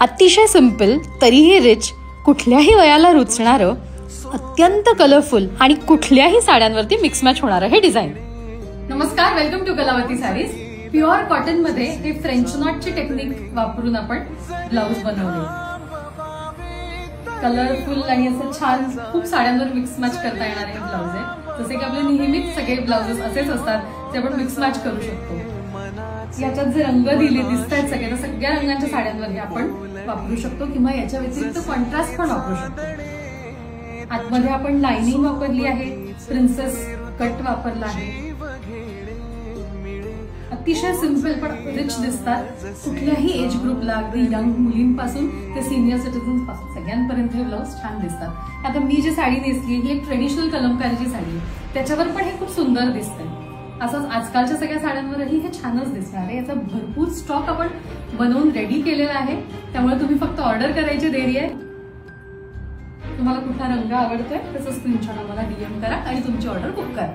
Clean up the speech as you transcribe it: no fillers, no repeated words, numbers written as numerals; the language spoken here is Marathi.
अतिशय सिंपल तरीही रिच, कुठल्याही वयाला रुचणारं, अत्यंत कलरफुल आणि कुठल्याही साड्यांवरती मिक्स मॅच होणारं हे डिझाईन. नमस्कार, welcome to Kalavati sarees. Pure cotton मध्ये हे फ्रेंच नॉटची टेक्निक वापरून आपण ब्लाउज बनवले. कलरफुल आणि असं छान खूप साड्यांवर मिक्स मॅच करता येणारे हे ब्लाउज आहे. जसे की आपले नेहमीच सगळे ब्लाउजेस असेच असतात ते आपण मिक्स मॅच करू शकतो. याच्यात जे रंग दिले दिसत आहेत सगळे, तर सगळ्या रंगांच्या साड्यांवर हे आपण वापरू शकतो किंवा याच्या व्यतिरिक्त कॉन्ट्रास्ट पण वापरू शकतो. आतमध्ये आपण लाइनिंग वापरली आहे, प्रिन्सेस कट वापरला आहे. अतिशय सिंपल पण रिच दिसतात. कुठल्याही एज ग्रुपला, अगदी यंग मुलींपासून ते सिनियर सिटीजन्स पासून सगळ्यांपर्यंत हे ब्लाउज छान दिसतात. आता मी जी साडी नेसली ही एक ट्रेडिशनल कलमकारीची साडी आहे, त्याच्यावर पण हे खूप सुंदर दिसतंय. असंच आजकालच्या सगळ्या साड्यांवरही हे छानच दिसणार आहे. याचा भरपूर स्टॉक आपण बनवून रेडी केलेला आहे, त्यामुळे तुम्ही फक्त ऑर्डर करायची देरी आहे. तुम्हाला कुठला रंग आवडतोय त्याचा स्क्रीनशॉट आम्हाला DM करा आणि तुमची ऑर्डर बुक करा.